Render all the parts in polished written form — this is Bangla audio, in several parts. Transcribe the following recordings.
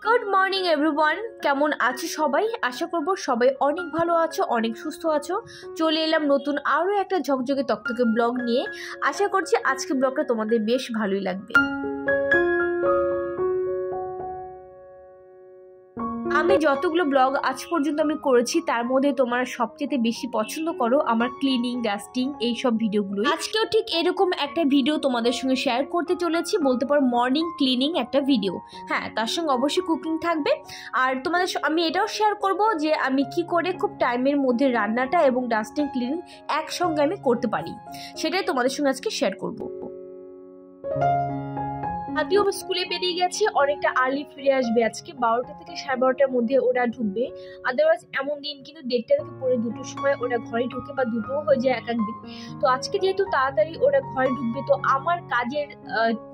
গুড মর্নিং এভরিওয়ান, কেমন আছো সবাই? আশা করব সবাই অনেক ভালো আছো, অনেক সুস্থ আছো। চলে এলাম নতুন আরও একটা ঝকঝকে তকতকে ব্লগ নিয়ে। আশা করছি আজকে ব্লগটা তোমাদের বেশ ভালোই লাগবে। আমি যতগুলো ব্লগ আজ পর্যন্ত আমি করেছি তার মধ্যে তোমরা সবচেয়ে বেশি পছন্দ করো আমার ক্লিনিং, ডাস্টিং এইসব ভিডিওগুলো। আজকেও ঠিক এরকম একটা ভিডিও তোমাদের সঙ্গে শেয়ার করতে চলেছি, বলতে পারো মর্নিং ক্লিনিং একটা ভিডিও। হ্যাঁ, তার সঙ্গে অবশ্যই কুকিং থাকবে। আর তোমাদের আমি এটাও শেয়ার করব যে আমি কি করে খুব টাইমের মধ্যে রান্নাটা এবং ডাস্টিং ক্লিনিং একসঙ্গে আমি করতে পারি, সেটাই তোমাদের সঙ্গে আজকে শেয়ার করব। আদিও স্কুলে বেরিয়ে গেছে, অনেকটা আর্লি ফিরে আসবে। আজকে 12টা থেকে 12:30টার মধ্যে ওরা ঢুকবে। আদারওয়াইজ এমন দিন কিন্তু 1:30টা থেকে পরে 2টোর সময় ওরা ঘরে ঢুকে, বা 2টোও হয়ে যায় এক একদিন। তো আজকে যেহেতু তাড়াতাড়ি ওরা ঘরে ঢুকবে, তো আমার কাজের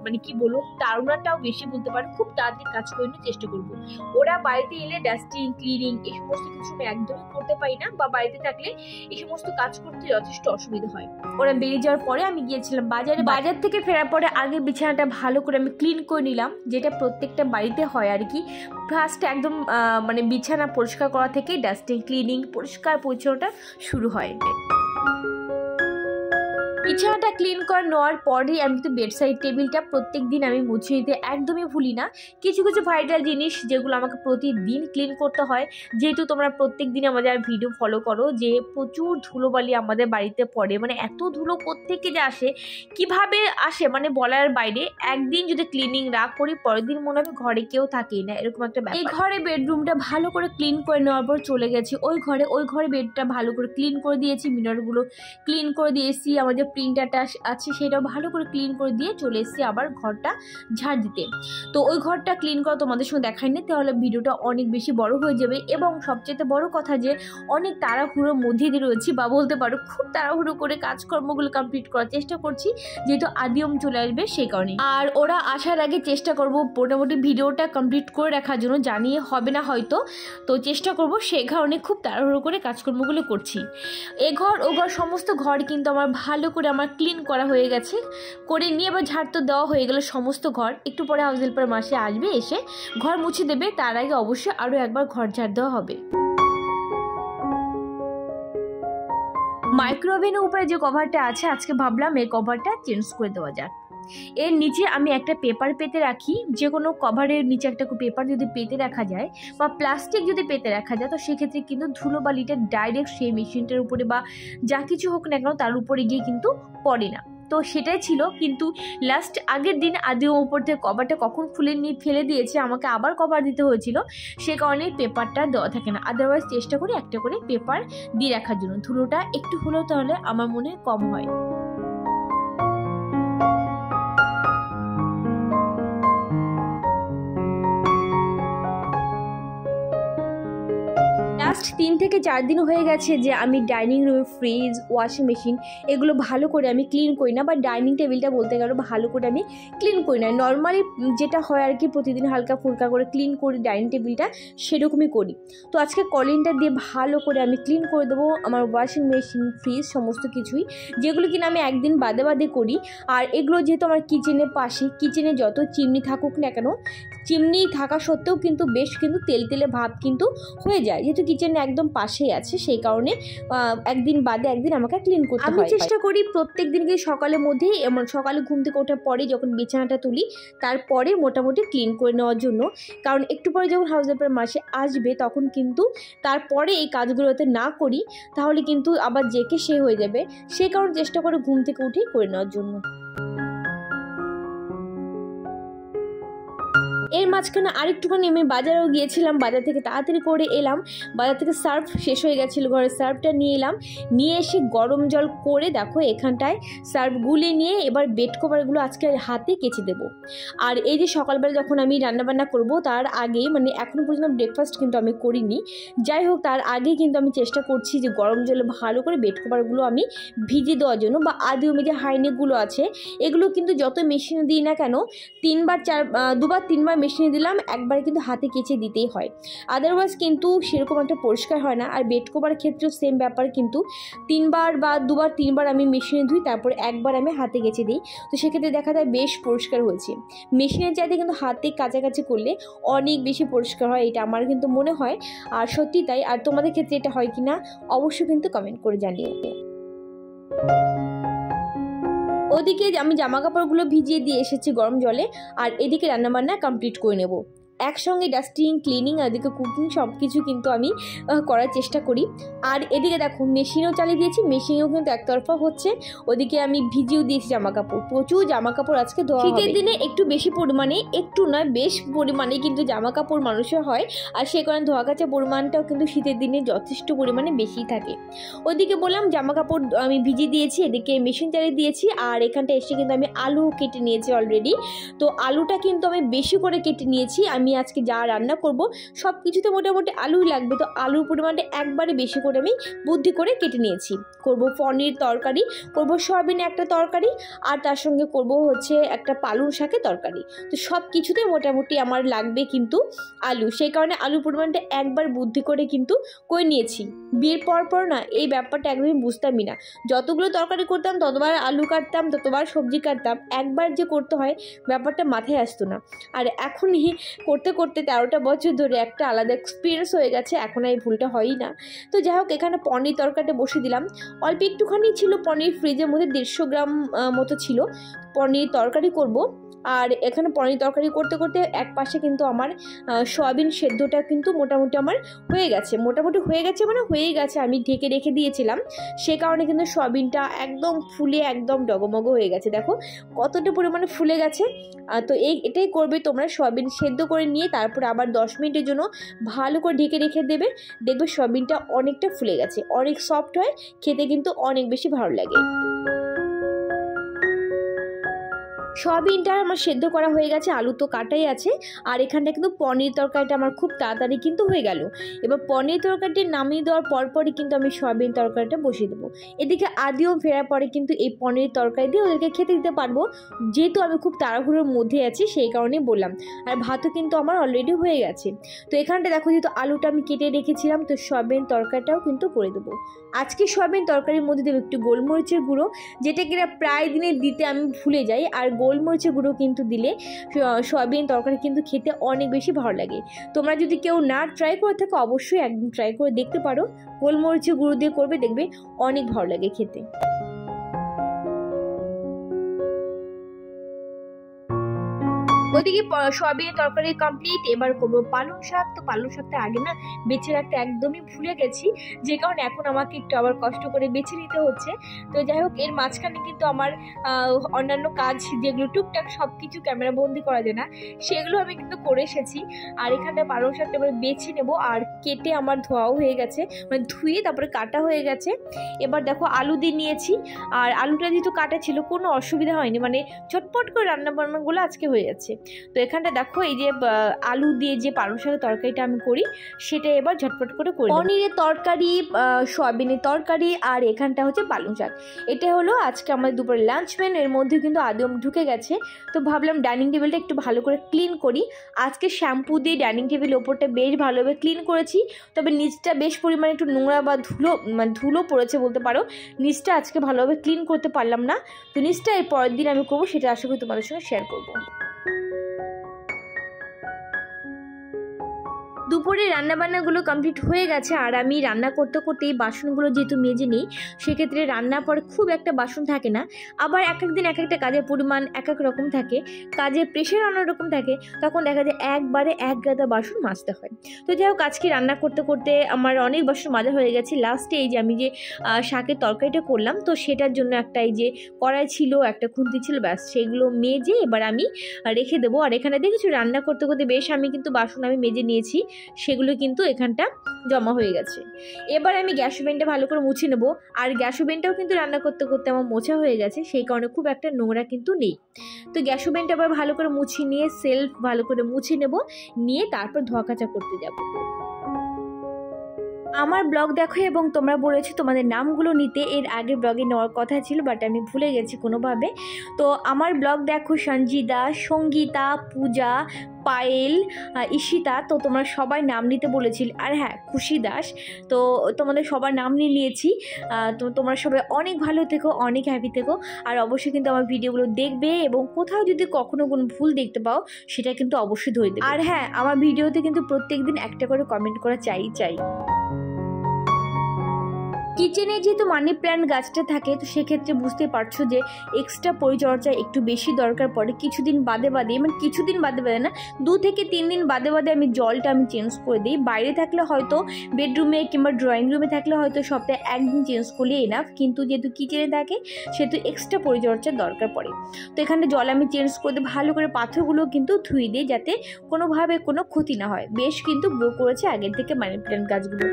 মানে কি বলবো, তাড়নাটাও বেশি বলতে পারো। খুব তাড়াতাড়ি কাজ করে নেওয়ার চেষ্টা করবো। ওরা বাড়িতে এলে ডাস্টিং, ক্লিনিং এই সমস্ত কিছু আমি একদমই করতে পারি না, বা বাড়িতে থাকলে এই সমস্ত কাজ করতে যথেষ্ট অসুবিধা হয়। ওরা বেরিয়ে যাওয়ার পরে আমি গিয়েছিলাম বাজারে। বাজার থেকে ফেরার পরে আগে বিছানাটা ভালো করে আমি ক্লিন করে নিলাম, যেটা প্রত্যেকটা বাড়িতে হয় আর কি। ফার্স্ট একদম মানে বিছানা পরিষ্কার করা থেকে ডাস্টিং, ক্লিনিং, পরিষ্কার পরিচ্ছন্নতা শুরু হয়। বিছানাটা ক্লিন করে নেওয়ার পরেই আমি কিন্তু বেডসাইড টেবিলটা প্রত্যেক দিন আমি মুছে দিতে একদমই ভুলি না। কিছু কিছু ভাইটাল জিনিস যেগুলো আমাকে প্রতিদিন ক্লিন করতে হয়, যেহেতু তোমরা প্রত্যেক দিন আমাদের ভিডিও ফলো করো, যে প্রচুর ধুলোবালি আমাদের বাড়িতে পড়ে। মানে এত ধুলো কোত্থেকে যে আসে, কিভাবে আসে মানে বলার বাইরে। একদিন যদি ক্লিনিং না করি, পরের দিন মনে হবে ঘরে কেউ থাকেই না, এরকম একটা ব্যাপার। এই ঘরে বেডরুমটা ভালো করে ক্লিন করে নেওয়ার পর চলে গেছি ওই ঘরে বেডটা ভালো করে ক্লিন করে দিয়েছি, মিররগুলো ক্লিন করে দিয়েছি, আমাদের প্রিন্টারটা আছে সেটাও ভালো করে ক্লিন করে দিয়ে চলে এসেছি আবার ঘরটা ঝাড় দিতে। তো ওই ঘরটা ক্লিন করা তোমাদের সঙ্গে দেখাইনি, তাহলে ভিডিওটা অনেক বেশি বড় হয়ে যাবে। এবং সবচেয়ে বড় কথা যে অনেক তাড়াহুড়োর মধ্যে দিয়ে রয়েছি, বা বলতে পারো খুব তাড়াহুড়ো করে কাজকর্মগুলো কমপ্লিট করার চেষ্টা করছি, যেহেতু আদিওম চলে আসবে সেই কারণে। আর ওরা আসার আগে চেষ্টা করব মোটামুটি ভিডিওটা কমপ্লিট করে রাখার জন্য, জানিয়ে হবে না হয়তো, তো চেষ্টা করব। সেই কারণে খুব তাড়াহুড়ো করে কাজকর্মগুলো করছি। এ ঘর ও ঘর সমস্ত ঘর কিন্তু আমার ভালো করে আমার ক্লিন করা হয়ে গেছে, করে নিয়ে এবার ঝাড় তো দেওয়া হয়ে গেল সমস্ত ঘর। একটু পরে হাউস হেল্পার মাসে আসবে, এসে ঘর মুছে দেবে। তার আগে অবশ্যই আরও একবার ঘর ঝাড় দেওয়া হবে। মাইক্রোওভেনের উপরে যে কভারটা আছে, আজকে ভাবলাম এই কভারটা চেঞ্জ করে দেওয়া যাক। এর নিচে আমি একটা পেপার পেতে রাখি, যে কোনো কভারের নিচে একটা পেপার যদি পেতে রাখা যায়, বা প্লাস্টিক যদি পেতে রাখা যায়, তো সেক্ষেত্রে কিন্তু ধুলোবালিটা ডাইরেক্ট সেই মেশিনটার উপরে বা যা কিছু হোক না কেন তার উপরে গিয়ে কিন্তু পড়ে না। তো সেটাই ছিল, কিন্তু লাস্ট আগের দিন আদিও উপর থেকে কভারটা কখন খুলে নিয়ে ফেলে দিয়েছে, আমাকে আবার কভার দিতে হয়েছিল। সে কারণে পেপারটা দেওয়া থাকে না। আদারওয়াইজ চেষ্টা করি একটা করে পেপার দিয়ে রাখার জন্য, ধুলোটা একটু হলেও তাহলে আমার মনে হয় কম হয়। লাস্ট 3 থেকে 4 দিন হয়ে গেছে যে আমি dining room, fridge, washing machine এগুলো ভালো করে আমি ক্লিন করি না, বা ডাইনিং টেবিলটা বলতে গেলে ভালো করে আমি ক্লিন করি না। নর্মালি যেটা হয় আর কি, প্রতিদিন হালকা ফুলকা করে ক্লিন করি ডাইনিং টেবিলটা, সেরকমই করি। তো আজকে কলিনটা দিয়ে ভালো করে আমি ক্লিন করে দেবো আমার ওয়াশিং মেশিন, ফ্রিজ সমস্ত কিছুই, যেগুলো কিনা আমি একদিন বাদে বাদে করি। আর এগুলো যেহেতু আমার কিচেনের পাশে, কিচেনে যত চিমনি থাকুক না কেন, চিমনি থাকা সত্ত্বেও কিন্তু বেশ কিন্তু তেল তেলে ভাব কিন্তু হয়ে যায়, যেহেতু কিচেন একদম পাশেই আছে, সেই কারণে একদিন বাদে একদিন আমাকে ক্লিন করতে হয়। আমি চেষ্টা করি প্রত্যেক দিনকে সকালের মধ্যেই, সকালে ঘুম থেকে ওঠার পরে যখন বিছানাটা তুলি তারপরে মোটামুটি ক্লিন করে নেওয়ার জন্য। কারণ একটু পরে যখন হাউস হেল্পার মাসে আসবে, তখন কিন্তু তারপরে এই কাজগুলোতে না করি তাহলে কিন্তু আবার জেকে সে হয়ে যাবে। সেই কারণে চেষ্টা করে ঘুম থেকে উঠেই করে নেওয়ার জন্য। এর মাঝখানে আরেকটুখানি আমি বাজারেও গিয়েছিলাম, বাজার থেকে তাড়াতাড়ি করে এলাম। বাজার থেকে সার্ফ শেষ হয়ে গেছিলো, ঘরের সার্ফটা নিয়ে এলাম। নিয়ে এসে গরম জল করে দেখো এখানটায় সার্ফ গুলে নিয়ে এবার বেড কভারগুলো আজকে হাতে কেচে দেবো। আর এই যে সকালবেলা যখন আমি রান্নাবান্না করব, তার আগে মানে এখনও পর্যন্ত ব্রেকফাস্ট কিন্তু আমি করিনি, যাই হোক তার আগে কিন্তু আমি চেষ্টা করছি যে গরম জলে ভালো করে বেড কভারগুলো আমি ভিজিয়ে দেওয়ার জন্য। বা আদিওমে যে হাইনেকগুলো আছে, এগুলো কিন্তু যত মেশিনে দিই না কেন, 2বার 3বার মেশিনে দিলাম, একবার কিন্তু হাতে কেচে দিতেই হয়, আদারওয়াইজ কিন্তু সেরকম একটা পরিষ্কার হয় না। আর বেড কভারের ক্ষেত্রেও সেম ব্যাপার, কিন্তু 3বার বা 2বার 3বার আমি মেশিনে ধুই, তারপর একবার আমি হাতে কেচে দিই। তো সেক্ষেত্রে দেখা যায় বেশ পরিষ্কার হয়েছে। মেশিনের চাইতে কিন্তু হাতে কাছাকাছি করলে অনেক বেশি পরিষ্কার হয়, এটা আমার কিন্তু মনে হয়। আর সত্যি তাই। আর তোমাদের ক্ষেত্রে এটা হয় কি না অবশ্যই কিন্তু কমেন্ট করে জানিও। ওদিকে আমি জামা কাপড়গুলো ভিজিয়ে দিয়ে এসেছি গরম জলে, আর এদিকে রান্নাবান্না কমপ্লিট করে নেব। একসঙ্গে ডাস্টিং, ক্লিনিং আর এদিকে কুকিং সব কিছু কিন্তু আমি করার চেষ্টা করি। আর এদিকে দেখো মেশিনও চালিয়ে দিয়েছি, মেশিনেও কিন্তু একতরফা হচ্ছে। ওদিকে আমি ভিজিয়েও দিয়েছি জামা কাপড়, প্রচুর জামা কাপড় আজকে ধোয়া হবে। শীতের দিনে একটু বেশি পরিমাণে, একটু নয় বেশ পরিমাণে কিন্তু জামা কাপড় মানুষের হয়, আর সে কারণে ধোয়া কাচার পরিমাণটাও কিন্তু শীতের দিনে যথেষ্ট পরিমাণে বেশি থাকে। ওদিকে বললাম জামা কাপড় আমি ভিজিয়ে দিয়েছি, এদিকে মেশিন চালিয়ে দিয়েছি। আর এখানটা এসে কিন্তু আমি আলু কেটে নিয়েছি অলরেডি। তো আলুটা কিন্তু আমি বেশি করে কেটে নিয়েছি। আমি আজকে যা রান্না করব সব কিছুতে মোটামুটি আলুই লাগবে, তো আলুর পরিমাণটা একবারে বেশি করে আমি বুদ্ধি করে কেটে নিয়েছি। করব পনির তরকারি, করব সয়াবিনে একটা তরকারি, আর তার সঙ্গে করব হচ্ছে একটা পালং শাকের তরকারি। তো সব কিছুতে মোটামুটি আমার লাগবে কিন্তু আলু, সেই কারণে আলুর পরিমাণটা একবার বুদ্ধি করে কিন্তু করে নিয়েছি। বিয়ের পর না এই ব্যাপারটা একদমই বুঝতামই না, যতগুলো তরকারি করতাম ততবার আলু কাটতাম, ততবার সবজি কাটতাম, একবার যে করতে হয় ব্যাপারটা মাথায় আসতো না। আর এখনই করতে করতে 13টা বছর ধরে একটা আলাদা এক্সপিরিয়েন্স হয়ে গেছে, এখন এই ভুলটা হয়ই না। তো যাই হোক, এখানে পনির তরকারিটা বসিয়ে দিলাম। অল্প একটুখানি ছিল পনির, ফ্রিজের মধ্যে 150 গ্রাম মতো ছিল। পনির তরকারি করব। আর এখানে পনির তরকারি করতে করতে এক পাশে কিন্তু আমার সয়াবিন সেদ্ধটা কিন্তু মোটামুটি আমার হয়ে গেছে, মানে হয়েই গেছে। আমি ঢেকে রেখে দিয়েছিলাম, সে কারণে কিন্তু সয়াবিনটা একদম ফুলে একদম ডগমগ হয়ে গেছে। দেখো কতটা পরিমাণে ফুলে গেছে। তো এটাই করবে তোমরা, সয়াবিন সেদ্ধ করে নিয়ে তারপর আবার 10 মিনিটের জন্য ভালো করে ঢেকে রেখে দেবে। দেখবে সয়াবিনটা অনেকটা ফুলে গেছে, অনেক সফট হয়, খেতে কিন্তু অনেক বেশি ভালো লাগে। সয়াবিনটা আমার সেদ্ধ করা হয়ে গেছে, আলু তো কাটাই আছে। আর এখানটা কিন্তু পনির তরকারিটা আমার খুব তাড়াতাড়ি কিন্তু হয়ে গেল। এবার পনির তরকারিটি নামিয়ে দেওয়ার পরপরই কিন্তু আমি সয়াবিন তরকারিটা বসিয়ে দেবো। এদিকে আদিও ফেরার পরে কিন্তু এই পনির তরকারি দিয়ে ওদেরকে খেতে দিতে পারবো, যেহেতু আমি খুব তাড়াহুড়োর মধ্যে আছি সেই কারণেই বললাম। আর ভাতও কিন্তু আমার অলরেডি হয়ে গেছে। তো এখানটা দেখো যেহেতু আলুটা আমি কেটে রেখেছিলাম, তো সয়াবিন তরকারিটাও কিন্তু করে দেবো। আজকে সয়াবিন তরকারির মধ্যে দেবো একটু গোলমরিচের গুঁড়ো, যেটা কিনা প্রায় দিনে দিতে আমি ভুলে যাই। আর গোলমরিচের গুঁড়ো কিন্তু দিলে সয়াবিন তরকারি কিন্তু খেতে অনেক বেশি ভালো লাগে। তোমরা যদি কেউ না ট্রাই করে থাকো অবশ্যই একদিন ট্রাই করে দেখতে পারো, গোলমরিচের গুঁড়ো দিয়ে করবে, দেখবে অনেক ভালো লাগে খেতে। ওদিকে সয়াবিনের তরকারি কমপ্লিট। এবার করবো পালং শাক। তো পালং শাকটা আগে না বেছে রাখতে একদমই ভুলে গেছি, যে কারণে এখন আমাকে একটু আবার কষ্ট করে বেছে নিতে হচ্ছে। তো যাই হোক, এর মাঝখানে কিন্তু আমার অন্যান্য কাজ যেগুলো টুকটাক সব কিছু ক্যামেরা বন্দি করা যায় না, সেগুলো আমি কিন্তু করে এসেছি। আর এখানটা পালং শাকটা এবার বেছে নেবো, আর কেটে আমার ধোয়াও হয়ে গেছে, মানে ধুয়ে তারপরে কাটা হয়ে গেছে। এবার দেখো আলু দিয়ে নিয়েছি, আর আলুটা যেহেতু কাটা ছিল কোনো অসুবিধা হয়নি, মানে ঝটপট করে রান্না বান্নাগুলো আজকে হয়ে যাচ্ছে। তো এখানটা দেখো এই যে আলু দিয়ে যে পালং শাকের তরকারিটা আমি করি সেটা এবার ঝটপট করে করি। পনিরের তরকারি, সয়াবিনের তরকারি, আর এখানটা হচ্ছে পালং শাক। এটা হলো আজকে আমাদের দুপুরের লাঞ্চ মেনু। এর মধ্যে কিন্তু আদম ঢুকে গেছে, তো ভাবলাম ডাইনিং টেবিলটা একটু ভালো করে ক্লিন করি। আজকে শ্যাম্পু দিয়ে ডাইনিং টেবিলের ওপরটা বেশ ভালোভাবে ক্লিন করেছি, তবে নিচটা বেশ পরিমাণে একটু নোংরা বা ধুলো পড়েছে বলতে পারো। নিচটা আজকে ভালোভাবে ক্লিন করতে পারলাম না, তো নিচটা এর পরের দিন আমি করবো, সেটা আশা করি তোমাদের সঙ্গে শেয়ার করবো। দুপুরে রান্নাবান্নাগুলো কমপ্লিট হয়ে গেছে, আর আমি রান্না করতে করতে এই বাসনগুলো যেহেতু মেজে নিই, সেক্ষেত্রে রান্নার পর খুব একটা বাসন থাকে না। আবার এক এক দিন এক একটা কাজের পরিমাণ এক এক রকম থাকে, কাজের প্রেশার অন্য রকম থাকে, তখন দেখা যায় একবারে এক গাদা বাসন মাজতে হয়। তো যাই হোক, আজকে রান্না করতে করতে আমার অনেক বাসন মাজা হয়ে গেছে। লাস্টে এই যে আমি যে শাকের তরকারিটা করলাম, তো সেটার জন্য একটা এই যে কড়াই ছিল, একটা খুন্তি ছিল, ব্যাস সেগুলো মেজে এবার আমি রেখে দেবো। আর এখানে দেখেছি রান্না করতে করতে বেশ আমি কিন্তু বাসন আমি মেজে নিয়েছি, সেগুলো কিন্তু এখানটা জমা হয়ে গেছে। এবার আমি গ্যাস ওভেনটা ভালো করে মুছে নেবো। আর গ্যাস ওভেনটাও কিন্তু রান্না করতে করতে আমার মোছা হয়ে গেছে, সেই কারণে খুব একটা নোংরা কিন্তু নেই। তো গ্যাস ওভেনটা আবার ভালো করে মুছিয়ে নিয়ে সেলফ ভালো করে মুছে নেব, নিয়ে তারপর ধোয়া কাচা করতে যাব। আমার ব্লগ দেখো এবং তোমরা বলেছো তোমাদের নামগুলো নিতে, এর আগের ব্লগে নেওয়ার কথা ছিল বাট আমি ভুলে গেছি কোনোভাবে। তো আমার ব্লগ দেখো সঞ্জিদা, সঙ্গীতা, পূজা, পায়েল, ঈশিতা, তো তোমরা সবাই নাম নিতে বলেছিল। আর হ্যাঁ, খুশি দাস, তো তোমাদের সবার নাম নিয়ে নিয়েছি। তো তোমরা সবাই অনেক ভালো থেকো, অনেক হ্যাপি থেকো। আর অবশ্যই কিন্তু আমার ভিডিওগুলো দেখবে এবং কোথাও যদি কখনো কোনো ভুল দেখতে পাও সেটা কিন্তু অবশ্যই ধরে দেবে। আর হ্যাঁ, আমার ভিডিওতে কিন্তু প্রত্যেকদিন একটা করে কমেন্ট করা চাই। কিচেনে যেহেতু মানি প্ল্যান্ট গাছটা থাকে, তো সেক্ষেত্রে বুঝতে পারছো যে এক্সট্রা পরিচর্যা একটু বেশি দরকার পড়ে। কিছুদিন বাদে মানে কিছুদিন বাদে না, 2 থেকে 3 দিন বাদে আমি জলটা চেঞ্জ করে দিই। বাইরে থাকলে হয়তো বেডরুমে কিংবা ড্রয়িং রুমে থাকলে হয়তো সপ্তাহে 1 দিন চেঞ্জ করলে এনাফ, কিন্তু যেহেতু কিচেনে থাকে সেহেতু এক্সট্রা পরিচর্যার দরকার পড়ে। তো এখানে জল আমি চেঞ্জ করে দিই, ভালো করে পাথরগুলো কিন্তু ধুয়ে দিই যাতে কোনোভাবে কোনো ক্ষতি না হয়। বেশ কিন্তু গ্রো করেছে আগের থেকে মানি প্ল্যান্ট গাছগুলো।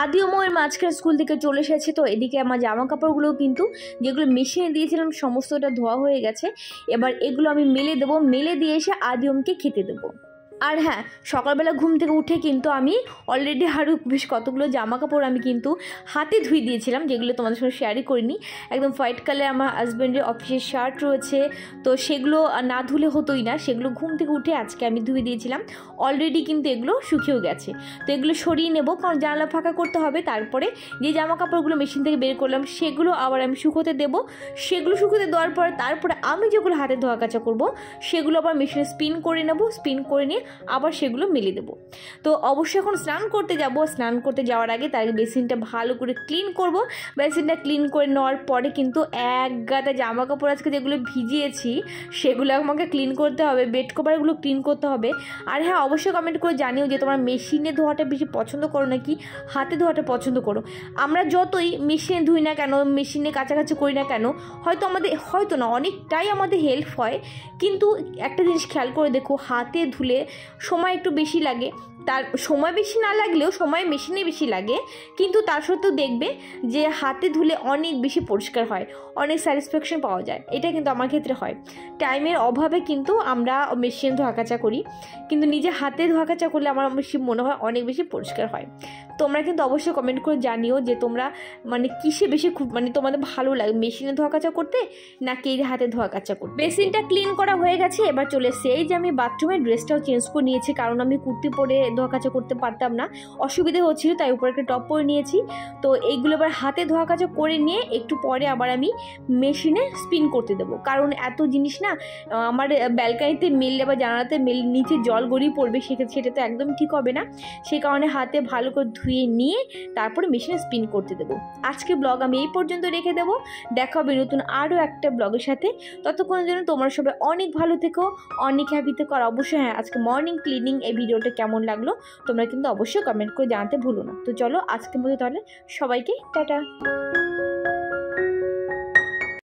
আদিওময়ের মাঝখানে স্কুল থেকে চলে এসেছে, তো এদিকে আমার জামা কাপড়গুলো কিন্তু যেগুলো মেশিনে দিয়েছিলাম সমস্তটা ধোয়া হয়ে গেছে। এবার এগুলো আমি মেলে দেবো, মেলে দিয়ে এসে আদিওমকে খেতে দেবো। আর হ্যাঁ, সকালবেলা ঘুম থেকে উঠে কিন্তু আমি অলরেডি আরও বেশ কতগুলো জামা কাপড় আমি কিন্তু হাতে ধুয়ে দিয়েছিলাম, যেগুলো তোমাদের সঙ্গে শেয়ারই করিনি। একদম হোয়াইট কালার আমার হাজব্যান্ডের অফিসের শার্ট রয়েছে, তো সেগুলো না ধুলে হতোই না, সেগুলো ঘুম থেকে উঠে আজকে আমি ধুয়ে দিয়েছিলাম। অলরেডি কিন্তু এগুলো শুকিয়েও গেছে, তো এগুলো সরিয়ে নেব, কারণ জানলা ফাঁকা করতে হবে। তারপরে যে জামা কাপড়গুলো মেশিন থেকে বের করলাম সেগুলো আবার আমি শুকোতে দেবো। সেগুলো শুকোতে দেওয়ার পর তারপরে আমি যেগুলো হাতে ধোয়া কাচা করবো সেগুলো আবার মেশিনে স্পিন করে নেব, স্পিন করে নিয়ে আবার সেগুলো মেলে দেবো। তো অবশ্যই এখন স্নান করতে যাব, স্নান করতে যাওয়ার আগে তার বেসিনটা ভালো করে ক্লিন করব। বেসিনটা ক্লিন করে নেওয়ার পরে কিন্তু এক গাদা জামা কাপড় আজকে যেগুলো ভিজিয়েছি সেগুলো আমাকে ক্লিন করতে হবে, বেড কভারগুলো ক্লিন করতে হবে। আর হ্যাঁ, অবশ্যই কমেন্ট করে জানিও যে তোমরা মেশিনে ধোয়াটা বেশি পছন্দ করো নাকি হাতে ধোয়াটা পছন্দ করো। আমরা যতই মেশিনে ধুই না কেন, মেশিনে কাছাকাছি করি না কেন, হয়তো না অনেকটাই আমাদের হেল্প হয়, কিন্তু একটা জিনিস খেয়াল করে দেখো, হাতে ধুলে সময় একটু বেশি লাগে। তার সময় বেশি না লাগলেও সময় মেশিনে বেশি লাগে, কিন্তু তার সত্ত্বেও দেখবে যে হাতে ধুলে অনেক বেশি পরিষ্কার হয়, অনেক স্যাটিসফ্যাকশন পাওয়া যায়। এটা কিন্তু আমার ক্ষেত্রে হয়। টাইমের অভাবে কিন্তু আমরা মেশিনে ধোয়া কাচা করি, কিন্তু নিজে হাতে ধোয়া কাচা করলে আমার বেশি মনে হয় অনেক বেশি পরিষ্কার হয়। তোমরা কিন্তু অবশ্যই কমেন্ট করে জানিও যে তোমরা কিসে বেশি খুব তোমাদের ভালো লাগে, মেশিনে ধোয়া কাচা করতে নাকি এই হাতে ধোয়া কাচা করতে। বেসিনটা ক্লিন করা হয়ে গেছে, এবার চলে এসেছে এই যে আমি বাথরুমের ড্রেসটাও চেঞ্জ করে নিয়েছি, কারণ আমি কুর্তি পরে ধোয়া কাচা করতে পারতাম না, অসুবিধে হচ্ছিল, তাই উপরে একটা টপ পরে নিয়েছি। তো এইগুলো এবার হাতে ধোয়া কাচা করে নিয়ে একটু পরে আবার আমি মেশিনে স্পিন করতে দেবো, কারণ এত জিনিস না আমার ব্যালকানিতে মেললে বা জানালাতে মেলে নিচে জল গড়িয়ে পড়বে, সেক্ষেত্রে সেটা তো একদম ঠিক হবে না। সেই কারণে হাতে ভালো করে ধুয়ে নিয়ে তারপরে মেশিনে স্পিন করতে দেবো। আজকে ব্লগ আমি এই পর্যন্ত রেখে দেবো, দেখা হবে নতুন আরও একটা ব্লগের সাথে। ততক্ষণের জন্য তোমরা সবাই অনেক ভালো থেকো, অনেক হ্যাপি থেকো। আর অবশ্যই হ্যাঁ, আজকে মর্নিং ক্লিনিং এই ভিডিওটা কেমন লাগলো তোমরা কিন্তু অবশ্যই কমেন্ট করে জানাতে ভুলো না। তো চলো আজকের মতো তাহলে সবাইকে টাটা।